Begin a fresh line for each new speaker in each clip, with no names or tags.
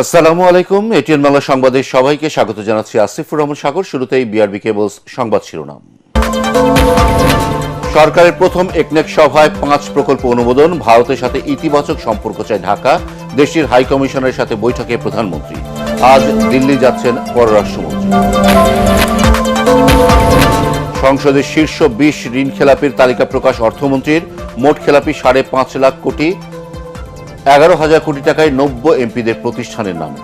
আসসালামু আলাইকুম। এটিএন বাংলা সংবাদে সবাইকে স্বাগত জানাচ্ছি। আসিফুর রহমান সাগর। শুরুতেই বিআরবি কেবলস সংবাদ শিরোনাম। সরকারের প্রথম একনেক সভায় 5 প্রকল্প অনুমোদন। ভারতের সাথে ইতিবাচক সম্পর্ক চায় ঢাকা। দেশটির হাই কমিশনারের সাথে বৈঠকে প্রধানমন্ত্রী। আজ দিল্লি যাচ্ছেন পররাষ্ট্রমন্ত্রী। সংসদের শীর্ষ 20 ঋণ খেলাপির তালিকা প্রকাশ অর্থমন্ত্রীর। মোট খেলাপি 5.5 লাখ কোটি। 11,000 কোটি টাকায় 90 এমপিদের প্রতিষ্ঠানের নামে।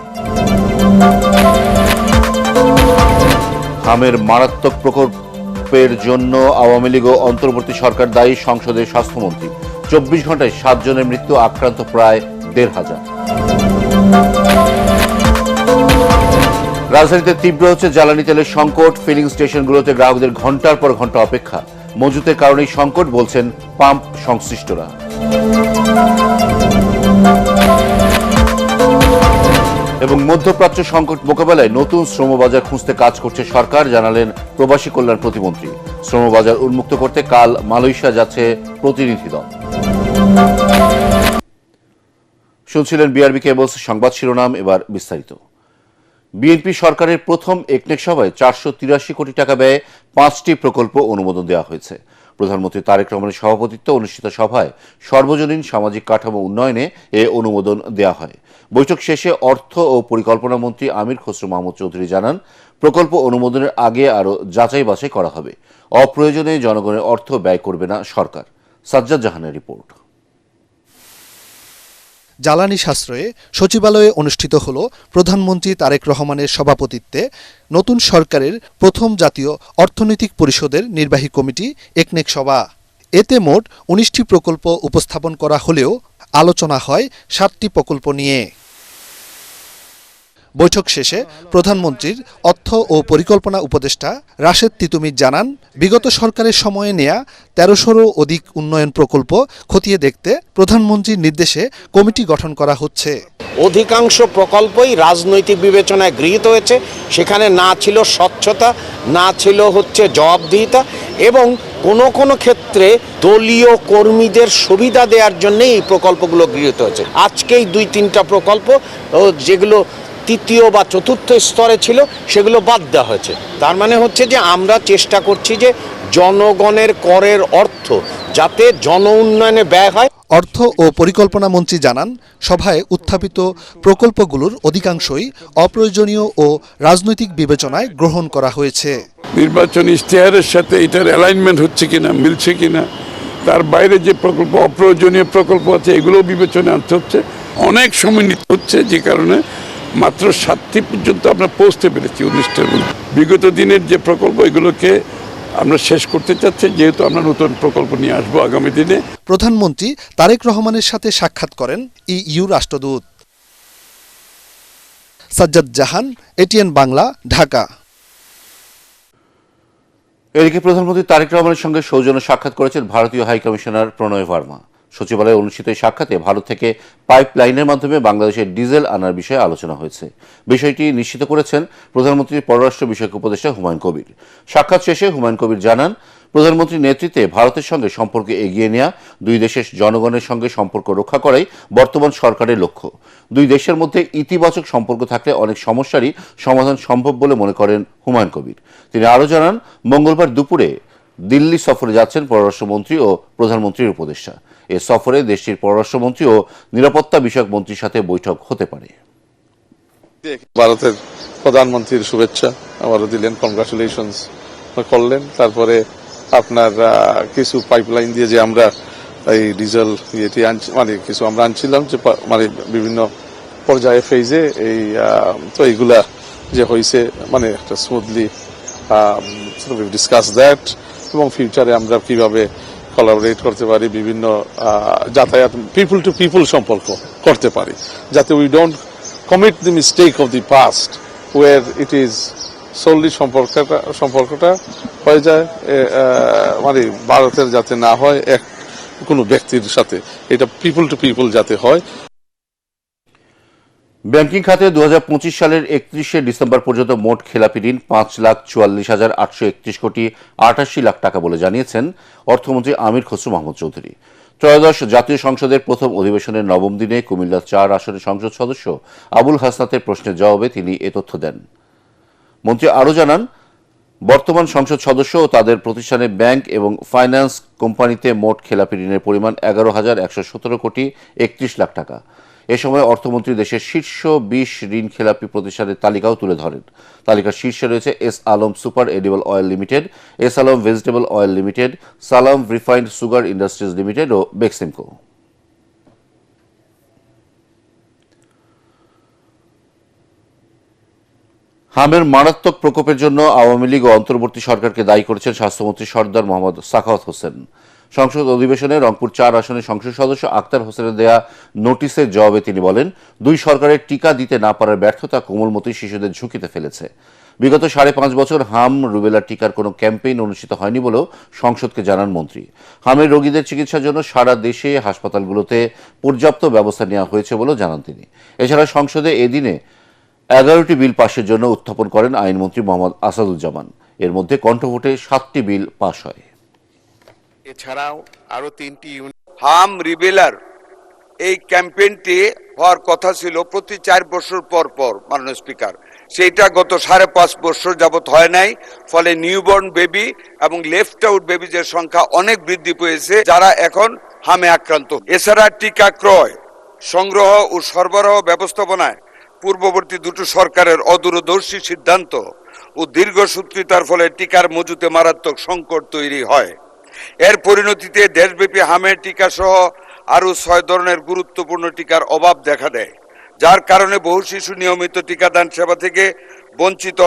হামের মারাত্মক প্রকোপের জন্য আওয়ামী লীগ ও অন্তর্বর্তী সরকার দায়ী, সংসদের স্বাস্থ্যমন্ত্রী। 24 ঘন্টায় 7 জনের মৃত্যু, আক্রান্ত প্রায় 1,500। রাজধানীতে তীব্র হচ্ছে জ্বালানি তেলের সংকট। ফিলিং স্টেশনগুলোতে গ্রাহকদের ঘন্টার পর ঘন্টা অপেক্ষা। মজুতের কারণেই সংকট বলছেন পাম্প সংশ্লিষ্টরা। এবং মধ্যপ্রাচ্য সংকট মোকাবেলায় নতুন শ্রমবাজার খুঁজতে কাজ করছে সরকার, জানালেন প্রবাসী কল্যাণ প্রতিমন্ত্রী। শ্রমবাজার উন্মুক্ত করতে কাল মালয়েশিয়া যাচ্ছে প্রতিনিধি দল। শুনছিলেন বিআরবি কেবলস সংবাদ শিরোনাম, এবার বিস্তারিত। বিএনপি সরকারের প্রথম একনেক সভায় 483 কোটি টাকা ব্যয়ে 5টি প্রকল্প অনুমোদন দেওয়া হয়েছে। প্রধানমন্ত্রী তারেক রহমানের সভাপতিত্বে অনুষ্ঠিত সভায় সর্বজনীন সামাজিক কাঠামো উন্নয়নে এ অনুমোদন দেওয়া হয়। বৈঠক শেষে অর্থ ও পরিকল্পনা মন্ত্রী আমির খসরু মাহমুদ চৌধুরী জানান, প্রকল্প অনুমোদনের আগে আরও যাচাই বাছাই করা হবে। অপ্রয়োজনে জনগণের অর্থ ব্যয় করবে না সরকার। সাজ্জাদ জাহানের রিপোর্ট।
জ্বালানি সাশ্রয়ে সচিবালয়ে অনুষ্ঠিত হল প্রধানমন্ত্রী তারেক রহমানের সভাপতিত্বে নতুন সরকারের প্রথম জাতীয় অর্থনৈতিক পরিষদের নির্বাহী কমিটি একনেক সভা। এতে মোট 19টি প্রকল্প উপস্থাপন করা হলেও আলোচনা হয় 7টি প্রকল্প নিয়ে। বৈঠক শেষে প্রধানমন্ত্রীর অর্থ ও পরিকল্পনা উপদেষ্টা রাশেদ তিতুমির জানান, বিগত সরকারের সময়ে নেয়া 1300-রও অধিক উন্নয়ন প্রকল্প খতিয়ে দেখতে প্রধানমন্ত্রীর নির্দেশে কমিটি গঠন করা হচ্ছে।
অধিকাংশ প্রকল্পই রাজনৈতিক বিবেচনায় গৃহীত হয়েছে। সেখানে না ছিল স্বচ্ছতা, না ছিল জবাবদিহিতা, এবং কোনো ক্ষেত্রে দলীয় কর্মীদের সুবিধা দেওয়ার জন্য এই প্রকল্পগুলো গৃহীত হয়েছে। আজকেই 2-3টা প্রকল্প যেগুলো তৃতীয় বা চতুর্থ স্তরে ছিল সেগুলো বাদ দেওয়া হয়েছে। তার মানে যে আমরা চেষ্টা করছি যে জনগণের করের অর্থ যাতে জন উন্নয়নে ব্যয় হয়।
অর্থ ও পরিকল্পনা মন্ত্রী জানান, সভায় উত্থাপিত প্রকল্পগুলোর অধিকাংশই অপ্রয়োজনীয় ও রাজনৈতিক বিবেচনায় গ্রহণ করা হয়েছে।
নির্বাচনী ইশতেহারের সাথে এটার অ্যালাইনমেন্ট হচ্ছে কিনা, মিলছে কিনা, তার বাইরে যে প্রকল্প অপ্রয়োজনীয় প্রকল্প আছে এগুলো বিবেচনা আনতে হচ্ছে। অনেক সময় নিতে হচ্ছে, যে কারণে মাত্র 7টি পর্যন্ত আমরা পৌঁছতে পেরেছি 19টার মধ্যে। বিগত দিনের যে প্রকল্প এগুলোকে আমরা শেষ করতে চাচ্ছি, যেহেতু আমরা নতুন প্রকল্প নিয়ে আসবো আগামী দিনে।
প্রধানমন্ত্রী তারেক রহমানের সাথে সাক্ষাৎ করেন ইইউ রাষ্ট্রদূত। সাজ্জাদ জাহান, এটিএন বাংলা, ঢাকা।
এদিকে প্রধানমন্ত্রী তারেক রহমানের সঙ্গে সৌজন্য সাক্ষাৎ করেছেন ভারতীয় হাই কমিশনার প্রণয় ভার্মা। সচিবালয়ে অনুষ্ঠিত এই সাক্ষাতে ভারত থেকে পাইপ লাইনের মাধ্যমে বাংলাদেশের ডিজেল আনার বিষয়ে আলোচনা হয়েছে। বিষয়টি নিশ্চিত করেছেন প্রধানমন্ত্রীর পররাষ্ট্র বিষয়ক উপদেষ্টা হুমায়ুন কবির। সাক্ষাৎ শেষে হুমায়ুন কবির জানান, প্রধানমন্ত্রীর নেতৃত্বে ভারতের সঙ্গে সম্পর্ক এগিয়ে নেওয়া, দুই দেশের জনগণের সঙ্গে সম্পর্ক রক্ষা করাই বর্তমান সরকারের লক্ষ্য। দুই দেশের মধ্যে ইতিবাচক সম্পর্ক থাকলে অনেক সমস্যারই সমাধান সম্ভব বলে মনে করেন হুমায়ুন কবির। তিনি আরও জানান, মঙ্গলবার দুপুরে দিল্লি সফরে যাচ্ছেন পররাষ্ট্রমন্ত্রী ও প্রধানমন্ত্রীর উপদেষ্টা। এ সফরে দেশটির পররাষ্ট্রমন্ত্রী ও নিরাপত্তা বিষয়ক মন্ত্রীর সাথে বৈঠক হতে পারে।
ভারতের প্রধানমন্ত্রীর শুভেচ্ছা আবারও দিলেন, কংগ্রাচুলেশনস করলেন। তারপরে আপনার কিছু পাইপলাইন দিয়ে যে আমরা এই ডিজেল কিছু আমরা আনছিলাম, যে বিভিন্ন পর্যায়ে ফেজে তো এইগুলা যে হয়েছে একটা স্মুথলি ডিসকাস দ্যাট, এবং ফিউচারে আমরা কিভাবে কোলাবোরেট করতে পারি, বিভিন্ন যাতায়াত পিপল টু পিপল সম্পর্ক করতে পারি, যাতে we don't commit the mistake of the past war it is solely সম্পর্কটা হয়ে যায় ভারতের যাতে না হয় কোনো ব্যক্তির সাথে, এটা পিপল টু পিপল যাতে হয়।
ব্যাংকিং খাতে 2025 সালের 31শে ডিসেম্বর পর্যন্ত মোট খেলাপি ঋণ 5,44,831 কোটি 88 লাখ টাকা বলে জানিয়েছেন অর্থমন্ত্রী আমির খসরু মাহমুদ চৌধুরী। ত্রয়োদশ জাতীয় সংসদের প্রথম অধিবেশনের নবম দিনে কুমিল্লা ৪ আসনের সংসদ সদস্য আবুল হাসনাতের প্রশ্নের জবাবে তিনি এ তথ্য দেন। মন্ত্রী আরও জানান, বর্তমান সংসদ সদস্য ও তাদের প্রতিষ্ঠানে ব্যাংক এবং ফাইন্যান্স কোম্পানিতে মোট খেলাপি ঋণের পরিমাণ 11,117 কোটি 31 লাখ টাকা। এ সময় অর্থমন্ত্রী দেশের শীর্ষ 20 ঋণ খেলাপি প্রতিষ্ঠানের তালিকাও তুলে ধরেন। তালিকার শীর্ষে রয়েছে S Alam super edible oil limited, S Alam vegetable oil limited, সালাম রিফাইন্ড সুগার ইন্ডাস্ট্রিজ লিমিটেড ও বেক্সিমকো। হামের মারাত্মক প্রকোপের জন্য আওয়ামী লীগ ও অন্তর্বর্তী সরকারকে দায়ী করেছেন স্বাস্থ্যমন্ত্রী সর্দার মোহাম্মদ সাখাওয়াত হোসেন। সংসদ অধিবেশনে রংপুর ৪ আসনের সংসদ সদস্য আক্তার হোসেনের দেয়া নোটিশের জবাবে তিনি বলেন, দুই সরকারের টিকা দিতে না পারার ব্যর্থতা কোমলমতি শিশুদের ঝুঁকিতে ফেলেছে। বিগত ৫.৫ বছর হাম রুবেলা টিকার কোনো ক্যাম্পেইন অনুষ্ঠিত হয়নি বলেও সংসদকে জানান মন্ত্রী। হামের রোগীদের চিকিৎসার জন্য সারা দেশে হাসপাতালগুলোতে পর্যাপ্ত ব্যবস্থা নেওয়া হয়েছে বলেও জানান তিনি। এছাড়া সংসদে এদিনে 11টি বিল পাশের জন্য উত্থাপন করেন আইনমন্ত্রী মোহাম্মদ আসাদুজ্জামান। এর মধ্যে কণ্ঠভোটে 7টি বিল পাশ হয়।
এছাড়াও আরো 3টি হাম রিবেলার এই ক্যাম্পেইনটি হওয়ার কথা ছিল প্রতি 4 বছর পর পর, মাননীয় স্পিকার। সেইটা গত 5.5 বছর যাবত হয় নাই, ফলে নিউবর্ন বেবি এবং লেফট আউট বেবিজের সংখ্যা অনেক বৃদ্ধি পেয়েছে যারা এখন হামে আক্রান্ত। এছাড়া টিকা ক্রয়, সংগ্রহ ও সরবরাহ ব্যবস্থাপনায় পূর্ববর্তী দুটো সরকারের অদূরদর্শী সিদ্ধান্ত ও দীর্ঘসূত্রিতার ফলে টিকার মজুতে মারাত্মক সংকট তৈরি হয়। এর পরিণতিতে দেশব্যাপী হামের টিকা সহ আরও 6 ধরনের গুরুত্বপূর্ণ টিকার অভাব দেখা দেয়, যার কারণে বহু শিশু নিয়মিত টিকাদান সেবা থেকে বঞ্চিত।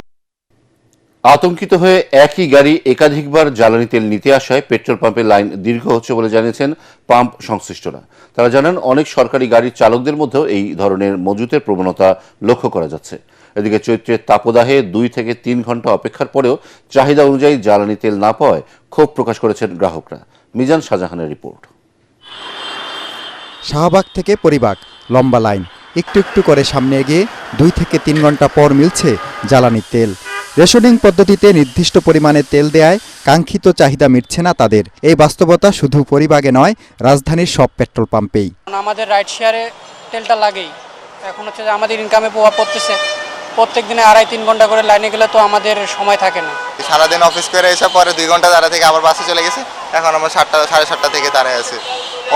আতঙ্কিত হয়ে একই গাড়ি একাধিকবার জ্বালানি তেল নিতে আসায় পেট্রোল পাম্পের লাইন দীর্ঘ হচ্ছে বলে জানিয়েছেন পাম্প সংশ্লিষ্টরা। তারা জানান, অনেক সরকারি গাড়ির চালকদের মধ্যেও এই ধরনের মজুতের প্রবণতা লক্ষ্য করা যাচ্ছে। এদিকে চৈত্রের তাপদাহে 2 থেকে 3 ঘন্টা অপেক্ষার পরেও চাহিদা অনুযায়ী জ্বালানি তেল না পাওয়ায় ক্ষোভ প্রকাশ করেছেন গ্রাহকরা। মিজান শাহজাহানের রিপোর্ট।
শাহবাগ থেকে পরিবাগ লম্বা লাইন, একটু একটু করে সামনে এগিয়ে 2 থেকে 3 ঘন্টা পর মিলছে জ্বালানি তেল। রেশনিং পদ্ধতিতে নির্দিষ্ট পরিমাণে তেল দেয়ায় কাঙ্ক্ষিত চাহিদা মিটছে না তাদের। এই বাস্তবতা শুধু পরিবাগে নয়, রাজধানীর সব পেট্রোল পাম্পেই।
আমাদের রাইড শেয়ারে তেলটা লাগেই। এখন হচ্ছে যে আমাদের ইনকামে প্রভাব পড়তেছে। প্রত্যেক দিনে 2.5-3 ঘন্টা করে লাইনে গেলে তো আমাদের সময় থাকে না।
সারাদিন অফিস করে এসে পরে 2 ঘন্টা দাঁড়া থেকে আবার বাসে চলে গেছে। এখন আমরা 7টা-7:30 থেকে দাঁড়ায় আছি।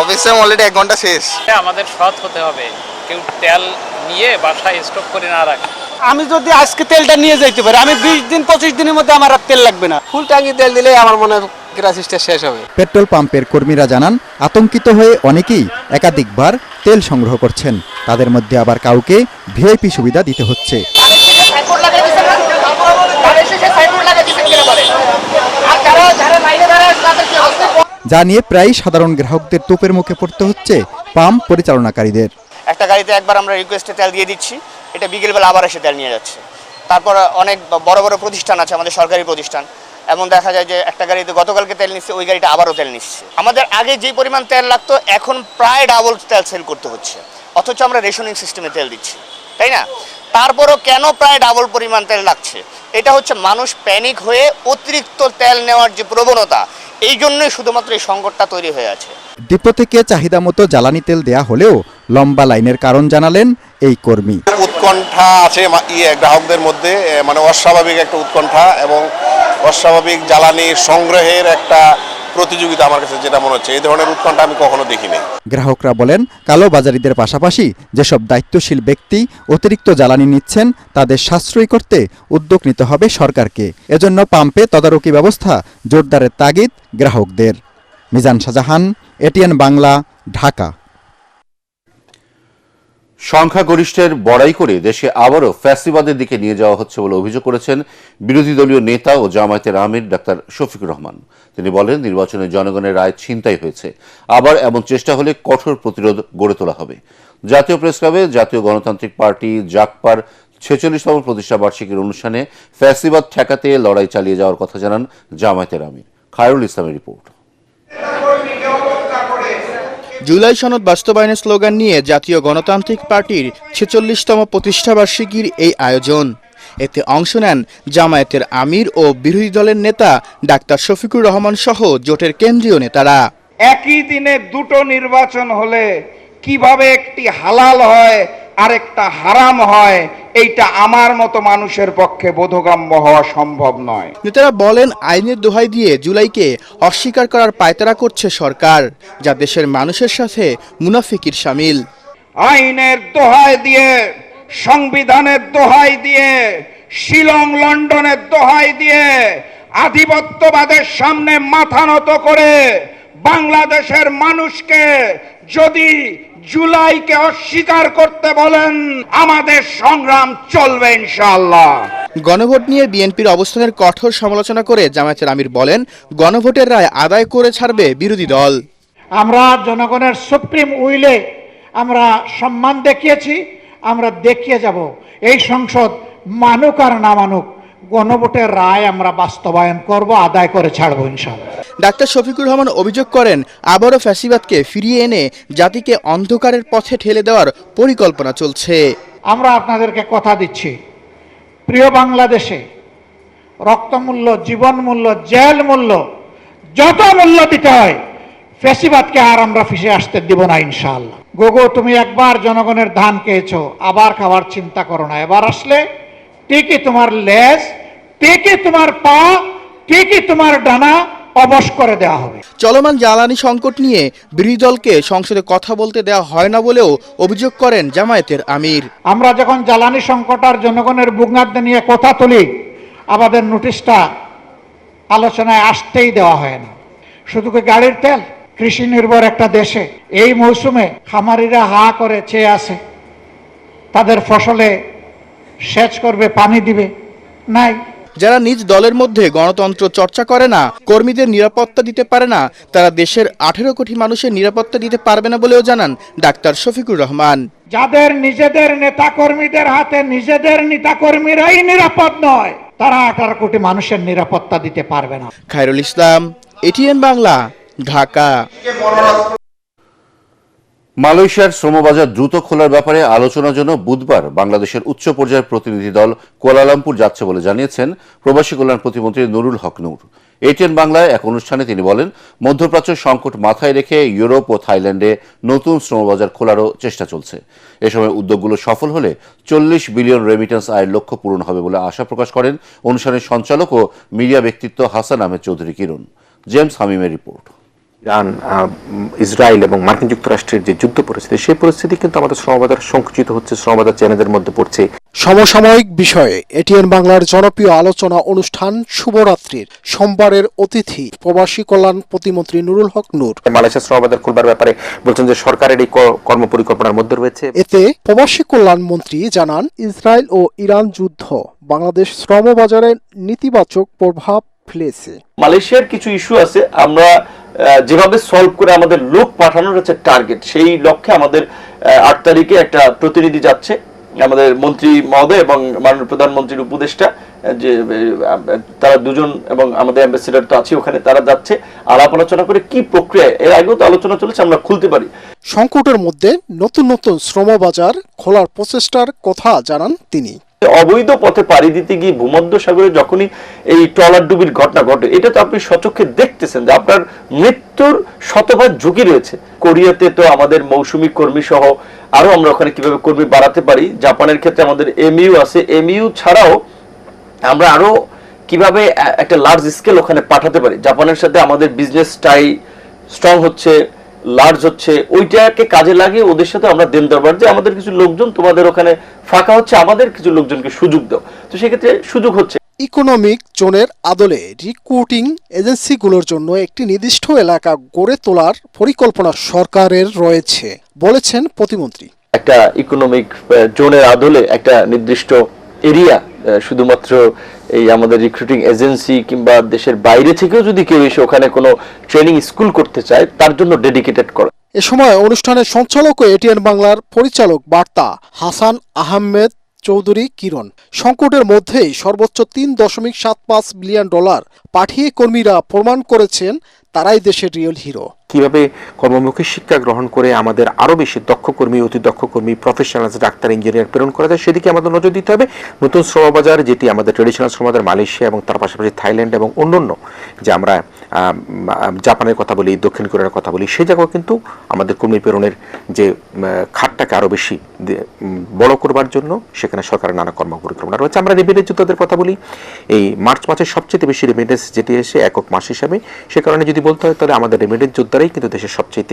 অফিসে অলরেডি 1 ঘন্টা শেষ।
আমাদের সৎ হতে হবে, কেউ তেল নিয়ে বাসায় স্টক করে না রাখে।
আমি যদি আজকে তেলটা নিয়ে যাইতে পারি, আমি 20 দিন 25 দিনের মধ্যে আমার আর তেল লাগবে না। ফুল ট্যাঙ্কি তেল দিলে আমার মনে হয় ক্রাইসিসটা শেষ হবে।
পেট্রোল পাম্পের কর্মীরা জানান, আতঙ্কিত হয়ে অনেকেই একাধিকবার তেল সংগ্রহ করছেন। তাদের মধ্যে আবার কাউকে ভিআইপি সুবিধা দিতে হচ্ছে। যা নিয়ে প্রায় সাধারণ গ্রাহকদের তোপের মুখে পড়তে হচ্ছে পাম্প পরিচালনাকারীদের।
একটা গাড়িতে একবার আমরা রিকোয়েস্টে তেল দিয়ে দিচ্ছি, এটা বিকেলবেলা আবার এসে তেল নিয়ে যাচ্ছে। তারপর অনেক বড় বড় প্রতিষ্ঠান আছে, আমাদের সরকারি প্রতিষ্ঠান, এমন দেখা যায় যে একটা গাড়িতে গতকালকে তেল নিচ্ছে, ওই গাড়িটা আবারও তেল নিচ্ছে। আমাদের আগে যে পরিমাণ তেল লাগতো এখন প্রায় ডাবল তেল সেল করতে হচ্ছে, অথচ আমরা রেশনিং সিস্টেমে তেল দিচ্ছি, তাই না? তারপরও কেন প্রায় ডাবল পরিমাণ তেল লাগছে? এটা হচ্ছে মানুষ প্যানিক হয়ে অতিরিক্ত তেল নেওয়ার যে প্রবণতা, এই জন্যই শুধুমাত্র এই সংকটটা তৈরি হয়ে আছে।
ডিপো থেকে চাহিদা মতো জ্বালানি তেল দেয়া হলেও লম্বা লাইনের কারণ জানালেন এই কর্মী।
উৎকণ্ঠা আছে গ্রাহকদের মধ্যে, মানে অস্বাভাবিক একটা উৎকণ্ঠা এবং অস্বাভাবিক জ্বালানি সংগ্রহের একটা প্রতিযোগিতা আমার কাছে যেটা মনে হচ্ছে। এই ধরনের উৎকণ্ঠা আমি কখনো দেখিনি।
গ্রাহকরা বলেন, কালোবাজারিদের পাশাপাশি যেসব দায়িত্বশীল ব্যক্তি অতিরিক্ত জ্বালানি নিচ্ছেন তাদের সাশ্রয়ী করতে উদ্যোগ নিতে হবে সরকারকে। এজন্য পাম্পে তদারকি ব্যবস্থা জোরদারের তাগিদ গ্রাহকদের। মিজান শাহজাহান, এটিএন বাংলা, ঢাকা।
সংখ্যাগরিষ্ঠের বড়াই করে দেশে আবারও ফ্যাসিবাদের দিকে নিয়ে যাওয়া হচ্ছে বলে অভিযোগ করেছেন বিরোধী দলীয় নেতা ও জামায়াতের আমির ডাক্তার শফিকুর রহমান। তিনি বলেন, নির্বাচনে জনগণের রায় ছিনতাই হয়েছে, আবার এমন চেষ্টা হলে কঠোর প্রতিরোধ গড়ে তোলা হবে। জাতীয় প্রেসক্লাবে জাতীয় গণতান্ত্রিক পার্টি জাগপার 46তম প্রতিষ্ঠা বার্ষিকীর অনুষ্ঠানে ফ্যাসিবাদ ঠেকাতে লড়াই চালিয়ে যাওয়ার কথা জানান জামায়াতের আমির। খায়রুল ইসলামের রিপোর্ট।
জুলাই সনদ বাস্তবায়নের স্লোগান নিয়ে জাতীয় গণতান্ত্রিক পার্টির 46তম প্রতিষ্ঠাবার্ষিকীর এই আয়োজন। এতে অংশ নেন জামায়াতের আমির ও বিরোধী দলের নেতা ডাক্তার শফিকুর রহমান সহ জোটের কেন্দ্রীয় নেতারা।
একই দিনে দুটো নির্বাচন হলে কিভাবে একটি হালাল হয় আরেকটা হারাম হয়, এইটা আমার মতো মানুষের পক্ষে বোধগম্য হওয়া সম্ভব নয়।
নেতারা বলেন, আইনের দোহাই দিয়ে জুলাইকে অস্বীকার করার পায়তারা করছে সরকার, যা দেশের মানুষের সাথে মুনাফিকির শামিল।
আইনের দোহাই দিয়ে, সংবিধানের দোহাই দিয়ে, শিলং লন্ডনের দোহাই দিয়ে, আধিপত্যবাদের সামনে মাথা নত করে বাংলাদেশের মানুষকে যদি জুলাইকে অস্বীকার করতে বলেন, আমাদের সংগ্রাম চলবে ইনশাআল্লাহ।
গণভোট নিয়ে বিএনপির অবস্থানের কঠোর সমালোচনা করে জামায়াতের আমির বলেন, গণভোটের রায় আদায় করে ছাড়বে বিরোধী দল।
আমরা জনগণের সুপ্রিম উইলে আমরা সম্মান দেখিয়েছি, আমরা দেখিয়ে যাব। এই সংসদ মানুক আর না মানুক, গণভোটের রায় আমরা বাস্তবায়ন করব, আদায় করে ছাড়বো ইনশাআল্লাহ।
ডাক্তার শফিকুর রহমান অভিযোগ করেন, আবারও ফ্যাসিবাদকে ফিরিয়ে এনে জাতিকে অন্ধকারের পথে ঠেলে দেওয়ার পরিকল্পনা চলছে।
আমরা আপনাদেরকে কথা দিচ্ছি, প্রিয় বাংলাদেশে রক্তমূল্য, জীবন মূল্য, জেল মূল্য, যত মূল্য দিতে হয়, ফ্যাসিবাদকে আর আমরা ফিরে আসতে দিব না ইনশাআল্লাহ। গোগো, তুমি একবার জনগণের ধান খেয়েছো, আবার খাবার চিন্তা করো না। এবার আসলে ঠিকই তোমার লেজ, ঠিকই তোমার পা, ঠিকই তোমার ডানা অবশ করে দেওয়া হবে।
চলমান জ্বালানি সংকট নিয়ে বিরোধী দলকে সংসদে কথা বলতে দেওয়া হয় না বলেও অভিযোগ করেন জামায়াতের আমির।
আমরা যখন জ্বালানি সংকট আর জনগণের বুকনাদ্য নিয়ে কথা তুলি, আমাদের নোটিশটা আলোচনায় আসতেই দেওয়া হয় না। শুধু কি গাড়ির তেল? কৃষি নির্ভর একটা দেশে এই মৌসুমে খামারিরা হা করে চেয়ে আছে, তাদের ফসলে সেচ করবে, পানি দিবে, নাই।
যারা নিজ দলের মধ্যে গণতন্ত্র চর্চা করে না, কর্মীদের নিরাপত্তা দিতে পারে না, তারা দেশের 18 কোটি মানুষের নিরাপত্তা দিতে পারবে না বলেও জানান ডাক্তার শফিকুর রহমান।
যাদের নিজেদের নেতা কর্মীদের হাতে নিজেদের নেতা কর্মীরাই নিরাপদ নয়, তারা 18 কোটি মানুষের নিরাপত্তা দিতে পারবে না।
খায়রুল ইসলাম, এটিএন বাংলা, ঢাকা।
মালয়েশিয়ার শ্রমবাজার দ্রুত খোলার ব্যাপারে আলোচনার জন্য বুধবার বাংলাদেশের উচ্চ পর্যায়ের প্রতিনিধি দল কুয়ালালামপুর যাচ্ছে বলে জানিয়েছেন প্রবাসী কল্যাণ প্রতিমন্ত্রী নুরুল হক নূর। এটিএন বাংলায় এক অনুষ্ঠানে তিনি বলেন, মধ্যপ্রাচ্য সংকট মাথায় রেখে ইউরোপ ও থাইল্যান্ডে নতুন শ্রমবাজার খোলারও চেষ্টা চলছে। এ সময় উদ্যোগগুলো সফল হলে 40 বিলিয়ন রেমিটেন্স আয়ের লক্ষ্য পূরণ হবে বলে আশা প্রকাশ করেন অনুষ্ঠানের সঞ্চালক ও মিডিয়া ব্যক্তিত্ব হাসান আহমেদ চৌধুরী কিরণ। জেমস হামিমের রিপোর্ট।
ইরান, ইসরায়েল এবং মার্কিন যুক্তরাষ্ট্রের যে যুদ্ধ পরিস্থিতি, সেই পরিস্থিতি কিন্তু আমাদের শ্রমবাজার সংকুচিত হচ্ছে, শ্রমবাজার চ্যালেঞ্জের মধ্যে পড়ছে।
সমসাময়িক বিষয়ে এটিএন বাংলার জনপ্রিয় আলোচনা অনুষ্ঠান শুভরাত্রির সোমবারের অতিথি প্রবাসী কল্যাণ প্রতিমন্ত্রী নুরুল হক নূর।
মালয়েশিয়া শ্রমবাজার খুলবার ব্যাপারে বলছেন যে সরকারের এই কর্মপরিকল্পনার মধ্যে রয়েছে।
এতে প্রবাসী কল্যাণ মন্ত্রী জানান, ইসরায়েল ও ইরান যুদ্ধ বাংলাদেশ শ্রমবাজারে নেতিবাচক প্রভাব ফেলেছে।
মালয়েশিয়ার কিছু ইস্যু আছে, আমরা যেভাবে সলভ করে আমাদের লোক পাঠানোর হচ্ছে টার্গেট, সেই লক্ষ্যে আমাদের 8 তারিখে একটা প্রতিনিধি যাচ্ছে, আমাদের মন্ত্রী মহোদয় এবং মাননীয় প্রধানমন্ত্রীর উপদেষ্টা, যে তারা দুজন এবং আমাদের অ্যাম্বাসেডর তো আছে ওখানে, তারা যাচ্ছে আলাপ আলোচনা করে কি প্রক্রিয়া, এর আগেও তো আলোচনা চলেছে, আমরা খুলতে পারি।
সংকটের মধ্যে নতুন নতুন শ্রমবাজার খোলার প্রচেষ্টার কথা জানান তিনি।
অবৈধ পথে পাড়ি দিতে গিয়ে ভূমধ্য সাগরে যখনই এই ট্রলার ডুবির ঘটনা ঘটে, এটা তো আপনি সচক্ষে দেখতেছেন যে আপনার মৃত্যুর শতভাগ ঝুঁকি রয়েছে। কোরিয়াতে তো আমাদের মৌসুমী কর্মী সহ আরো আমরা ওখানে কিভাবে কর্মী বাড়াতে পারি, জাপানের ক্ষেত্রে আমাদের এমইউ আছে, এমইউ ছাড়াও আমরা আরো কিভাবে একটা লার্জ স্কেল ওখানে পাঠাতে পারি। জাপানের সাথে আমাদের বিজনেস টাই স্ট্রং হচ্ছে, লার্জ হচ্ছে, ওইটাকে কাজে লাগিয়ে ওদের সাথে আমরা দেন দরবার যে আমাদের কিছু লোকজন তোমাদের ওখানে ফাঁকা হচ্ছে, আমাদের কিছু লোকজনকে সুযোগ দাও, তো সেক্ষেত্রে সুযোগ হচ্ছে।
ইকোনমিক জোনের আদলে রিক্রুটিং এজেন্সিগুলোর জন্য একটি নির্দিষ্ট এলাকা গড়ে তোলার পরিকল্পনা সরকারের রয়েছে বলেছেন প্রতিমন্ত্রী।
একটা ইকোনমিক জোনের আদলে একটা নির্দিষ্ট এরিয়া শুধুমাত্র এই আমাদের রিক্রুটিং এজেন্সি কিংবা দেশের বাইরে থেকেও যদি কেউ এসে ওখানে কোনো ট্রেনিং স্কুল করতে চায় তার জন্য ডেডিকেটেড করা।
এ সময় অনুষ্ঠানের সঞ্চালক ও এটিএন বাংলার পরিচালক বার্তা হাসান আহমেদ চৌধুরী কিরণ সংকটের মধ্যেই সর্বোচ্চ $3.75 বিলিয়ন পাঠিয়ে কর্মীরা প্রমাণ করেছেন তারাই দেশের রিয়েল হিরো।
কিভাবে কর্মমুখী শিক্ষা গ্রহণ করে আমাদের আরও বেশি দক্ষ কর্মী, অতি দক্ষ কর্মী, প্রফেশনালস, ডাক্তার, ইঞ্জিনিয়ার প্রেরণ করা যায়, সেদিকে আমাদের নজর দিতে হবে। নতুন শ্রমবাজার, যেটি আমাদের ট্রেডিশনাল শ্রমবাজার মালয়েশিয়া এবং তার পাশাপাশি থাইল্যান্ড এবং অন্যান্য, যে আমরা জাপানের কথা বলি, দক্ষিণ কোরিয়ার কথা বলি, সেই জায়গাও কিন্তু আমাদের কর্মী প্রেরণের যে খাতটাকে আরও বেশি বড় করবার জন্য সেখানে সরকারের নানা কর্ম পরিকল্পনা রয়েছে। আমরা রেমিটেন্স যোদ্ধাদের কথা বলি, এই মার্চ মাসে সবচেয়ে বেশি রেমিটেন্স যেটি এসে একক মাস হিসাবে, সে কারণে যদি বলতে হয় তাহলে আমাদের রেমিটেন্স যোদ্ধারাই কিন্তু দেশের সবচেয়ে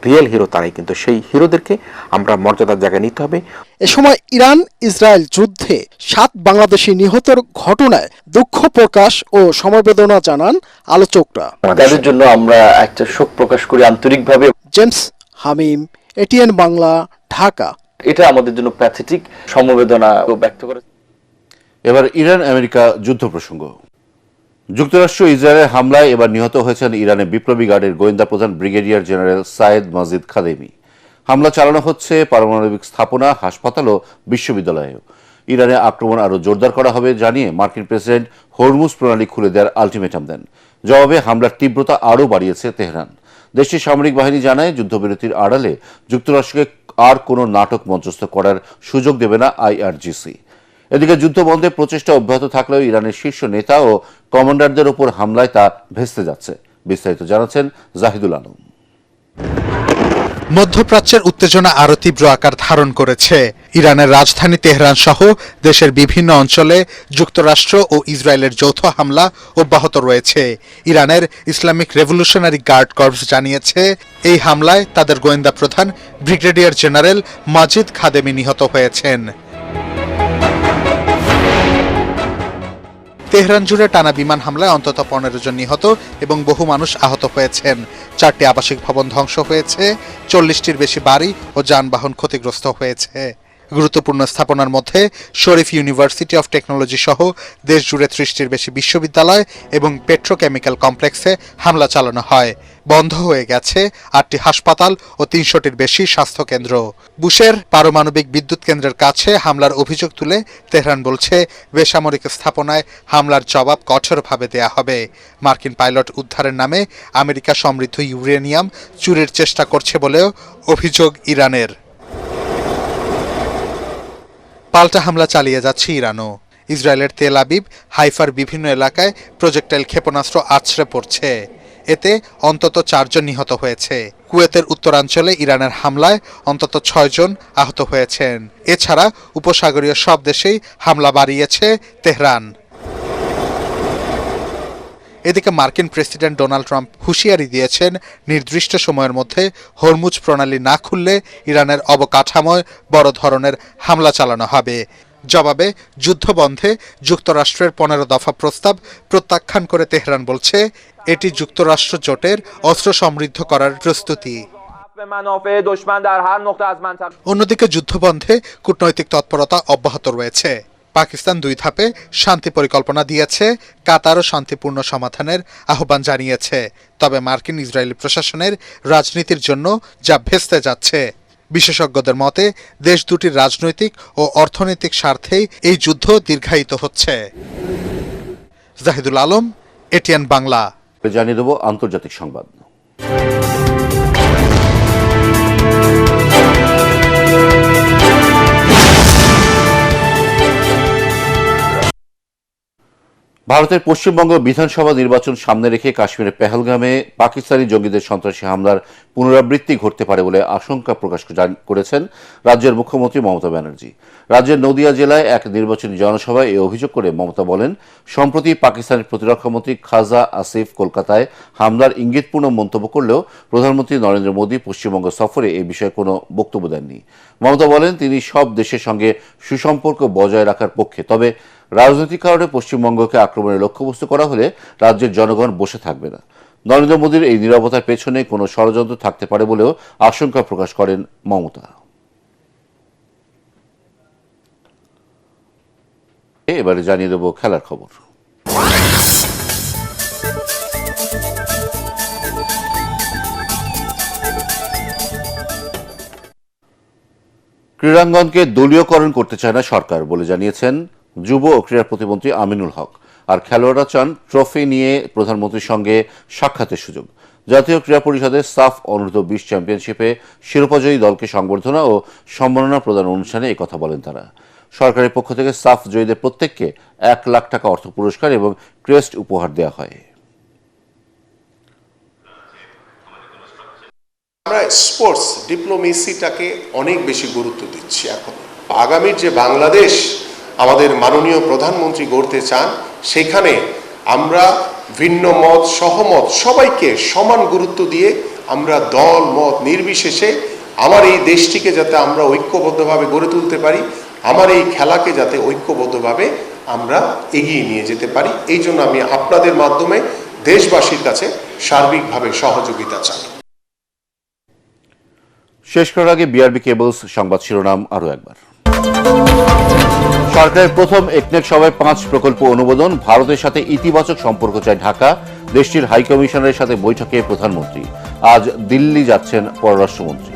রিয়েল হিরো, তারাই কিন্তু সেই হিরোদেরকে আমরা মর্যাদার জায়গায় নিতে হবে।
এ সময় ইরান ইসরায়েল যুদ্ধে 7 বাংলাদেশি নিহতের ঘটনায় দুঃখ প্রকাশ ও সমবেদনা জানান আলোচকরা।
তাদের জন্য আমরা একটা শোক প্রকাশ করি আন্তরিকভাবে।
জেমস হামিম, এটিএন বাংলা, ঢাকা।
এটা আমাদের জন্য প্যাথেটিক, সমবেদনা ব্যক্ত করে।
এবার ইরান আমেরিকা যুদ্ধ প্রসঙ্গ। যুক্তরাষ্ট্র ইসরায়েলের হামলায় এবার নিহত হয়েছেন ইরানের বিপ্লবী গার্ডের গোয়েন্দা প্রধান ব্রিগেডিয়ার জেনারেল সায়েদ মাজিদ খাদেমি। হামলা চালানো হচ্ছে পারমাণবিক স্থাপনা, হাসপাতাল ও বিশ্ববিদ্যালয়েও। ইরানে আক্রমণ আরও জোরদার করা হবে জানিয়ে মার্কিন প্রেসিডেন্ট হরমুজ প্রণালী খুলে দেওয়ার আলটিমেটাম দেন। জবাবে হামলার তীব্রতা আরও বাড়িয়েছে তেহরান। দেশটির সামরিক বাহিনী জানায়, যুদ্ধবিরতির আড়ালে যুক্তরাষ্ট্রকে আর কোনো নাটক মঞ্চস্থ করার সুযোগ দেবে না IRGC। এদিকে যুদ্ধ বন্ধে প্রচেষ্টা অব্যাহত থাকলেও ইরানের শীর্ষ নেতা ও কমান্ডারদের ওপর হামলায় তা ভেস্তে যাচ্ছে। বিস্তারিত জানাচ্ছেন জাহিদুল আলম।
মধ্যপ্রাচ্যের উত্তেজনা আরও তীব্র আকার ধারণ করেছে। ইরানের রাজধানী তেহরান সহ দেশের বিভিন্ন অঞ্চলে যুক্তরাষ্ট্র ও ইসরায়েলের যৌথ হামলা অব্যাহত রয়েছে। ইরানের ইসলামিক রেভলিউশনারি গার্ড কর্পস জানিয়েছে, এই হামলায় তাদের গোয়েন্দা প্রধান ব্রিগেডিয়ার জেনারেল মাজিদ খাদেমি নিহত হয়েছেন। তেহরান জুড়ে টানা বিমান হামলায় অন্তত 15 জন নিহত এবং বহু মানুষ আহত হয়েছেন। 4টি আবাসিক ভবন ধ্বংস হয়েছে, 40টির বেশি বাড়ি ও যানবাহন ক্ষতিগ্রস্ত হয়েছে। গুরুত্বপূর্ণ স্থাপনার মধ্যে শরীফ ইউনিভার্সিটি অফ টেকনোলজি সহ দেশ জুড়ে 30টির বেশি বিশ্ববিদ্যালয় এবং পেট্রোকেমিক্যাল কমপ্লেক্সে হামলা চালানো হয়। বন্ধ হয়ে গেছে 8টি হাসপাতাল ও 300টির বেশি স্বাস্থ্যকেন্দ্র। বুশের পারমাণবিক বিদ্যুৎ কেন্দ্রের কাছে হামলার অভিযোগ তুলে তেহরান বলছে, বেসামরিক স্থাপনায় হামলার জবাব কঠোরভাবে দেয়া হবে। মার্কিন পাইলট উদ্ধারের নামে আমেরিকা সমৃদ্ধ ইউরেনিয়াম চুরির চেষ্টা করছে বলেও অভিযোগ ইরানের। পাল্টা হামলা চালিয়ে যাচ্ছে ইরানও। ইসরায়েলের তেল আবিব, হাইফার বিভিন্ন এলাকায় প্রজেক্টাইল ক্ষেপণাস্ত্র আছড়ে পড়ছে। এতে অন্তত 4 জন নিহত হয়েছে। কুয়েতের উত্তরাঞ্চলে ইরানের হামলায় অন্তত 6 জন আহত হয়েছেন। এছাড়া উপসাগরীয় সব দেশেই হামলা বাড়িয়েছে তেহরান। এদিকে মার্কিন প্রেসিডেন্ট ডোনাল্ড ট্রাম্প হুঁশিয়ারি দিয়েছেন, নির্দিষ্ট সময়ের মধ্যে হরমুজ প্রণালী না খুললে ইরানের অবকাঠামোয় বড় ধরনের হামলা চালানো হবে। জবাবে যুদ্ধবন্ধে যুক্তরাষ্ট্রের 15 দফা প্রস্তাব প্রত্যাখ্যান করে তেহরান বলছে, এটি যুক্তরাষ্ট্র জোটের অস্ত্র সমৃদ্ধ করার প্রস্তুতি। অন্যদিকে যুদ্ধবন্ধে কূটনৈতিক তৎপরতা অব্যাহত রয়েছে। পাকিস্তান 2 ধাপে শান্তি পরিকল্পনা দিয়েছে, কাতারও শান্তিপূর্ণ সমাধানের আহ্বান জানিয়েছে। তবে মার্কিন ইসরায়েলি প্রশাসনের রাজনীতির জন্য যা ভেস্তে যাচ্ছে। বিশেষজ্ঞদের মতে, দেশ দুটির রাজনৈতিক ও অর্থনৈতিক স্বার্থেই এই যুদ্ধ দীর্ঘায়িত হচ্ছে। জাহিদুল আলম, এটিএন বাংলা।
জানিয়ে দেব আন্তর্জাতিক সংবাদ। ভারতের পশ্চিমবঙ্গ বিধানসভা নির্বাচন সামনে রেখে কাশ্মীরের পেহেলগামে পাকিস্তানি জঙ্গিদের সন্ত্রাসী হামলার পুনরাবৃত্তি ঘটতে পারে বলে আশঙ্কা প্রকাশ করেছেন রাজ্যের মুখ্যমন্ত্রী মমতা ব্যানার্জি। রাজ্যের নদিয়া জেলায় এক নির্বাচনী জনসভায় এই অভিযোগ করে মমতা বলেন, সম্প্রতি পাকিস্তানের প্রতিরক্ষামন্ত্রী খাজা আসিফ কলকাতায় হামলার ইঙ্গিতপূর্ণ মন্তব্য করলেও প্রধানমন্ত্রী নরেন্দ্র মোদী পশ্চিমবঙ্গ সফরে এই বিষয়ে কোনো বক্তব্য দেননি। মমতা বলেন, তিনি সব দেশের সঙ্গে সুসম্পর্ক বজায় রাখার পক্ষে, তবে রাজনৈতিক কারণে পশ্চিমবঙ্গকে আক্রমণের লক্ষ্যবস্তু করা হলে রাজ্যের জনগণ বসে থাকবে না। নরেন্দ্র মোদীর এই নীরবতার পেছনে কোনো ষড়যন্ত্র থাকতে পারে বলেও আশঙ্কা প্রকাশ করেন মমতা। এবারে জানিয়ে দেব খেলার খবর। ক্রীড়াঙ্গনকে দলীয়করণ করতে চায় না সরকার বলে জানিয়েছেন যুব ও ক্রীড়া প্রতিমন্ত্রী আমিনুল হক। আর খেলোয়াড়রা চান ট্রফি নিয়ে প্রধানমন্ত্রীর সঙ্গে সাক্ষাতের সুযোগ। জাতীয় ক্রীড়া পরিষদের সাফ অনূর্ধ্ব-20 চ্যাম্পিয়নশিপে শিরোপাজয়ী দলকে সংবর্ধনা ও সম্মাননা প্রদান অনুষ্ঠানে এই কথা বলেন তারা। সরকারের পক্ষ থেকে সাফ জয়ীদের প্রত্যেককে 1 লাখ টাকা অর্থ পুরস্কার এবং ক্রেস্ট উপহার দেওয়া হয়।
আমরা স্পোর্টস ডিপ্লোমেসিটাকে অনেক বেশি গুরুত্ব দিচ্ছি এখন। আগামীর যে বাংলাদেশ আমাদের মাননীয় প্রধানমন্ত্রী গড়তে চান, সেখানে আমরা ভিন্ন মত সহমত সবাইকে সমান গুরুত্ব দিয়ে আমরা দল মত নির্বিশেষে আমার এই দেশটিকে যাতে আমরা ঐক্যবদ্ধভাবে গড়ে তুলতে পারি, আমার এই খেলাকে যাতে ঐক্যবদ্ধভাবে আমরা এগিয়ে নিয়ে যেতে পারি, এই জন্য আমি আপনাদের মাধ্যমে দেশবাসীর কাছে সার্বিকভাবে সহযোগিতা চাই।
শেষ করার আগে বিআরবি কেবলস সংবাদ শিরোনাম আরও একবার। সরকারের প্রথম একনেক সভায় 5 প্রকল্প অনুমোদন। ভারতের সাথে ইতিবাচক সম্পর্ক চায় ঢাকা। দেশটির হাইকমিশনারের সাথে বৈঠকে প্রধানমন্ত্রী। আজ দিল্লি যাচ্ছেন পররাষ্ট্রমন্ত্রী।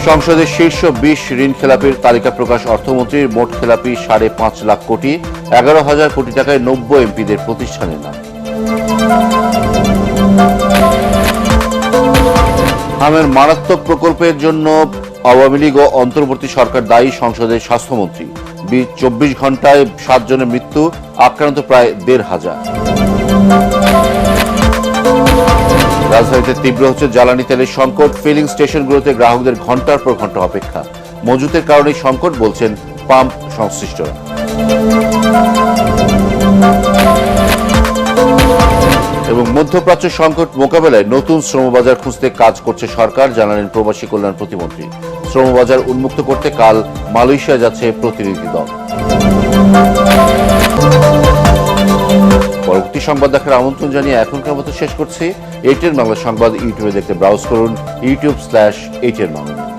সংসদের শীর্ষ 20 ঋণ খেলাপির তালিকা প্রকাশ অর্থমন্ত্রীর। মোট খেলাপি 5.5 লাখ কোটি। 11,000 কোটি টাকায় 90 এমপিদের প্রতিষ্ঠানের নাম। হামের মারাত্মক প্রকল্পের জন্য আওয়ামী লীগ ও অন্তর্বর্তী সরকার দায়ী, সংসদের স্বাস্থ্যমন্ত্রী। 24 ঘন্টায় 7 জনের মৃত্যু, আক্রান্ত প্রায় 1,500। রাজধানীতে তীব্র হচ্ছে জ্বালানি তেলের সংকট। ফিলিং স্টেশনগুলোতে গ্রাহকদের ঘন্টার পর ঘন্টা অপেক্ষা। মজুতের কারণে সংকট বলছেন পাম্প সংশ্লিষ্টরা। এবং মধ্যপ্রাচ্য সংকট মোকাবেলায় নতুন শ্রমবাজার খুঁজতে কাজ করছে সরকার, জানালেন প্রবাসী কল্যাণ প্রতিমন্ত্রী। শ্রমবাজার উন্মুক্ত করতে কাল মালয়েশিয়া যাচ্ছে প্রতিনিধি দল। পরবর্তী সংবাদ দেখার আমন্ত্রণ জানিয়ে এখনকার মতো শেষ করছি। ATN বাংলা সংবাদ ইউটিউবে দেখতে ব্রাউজ করুন youtube/ATN বাংলা।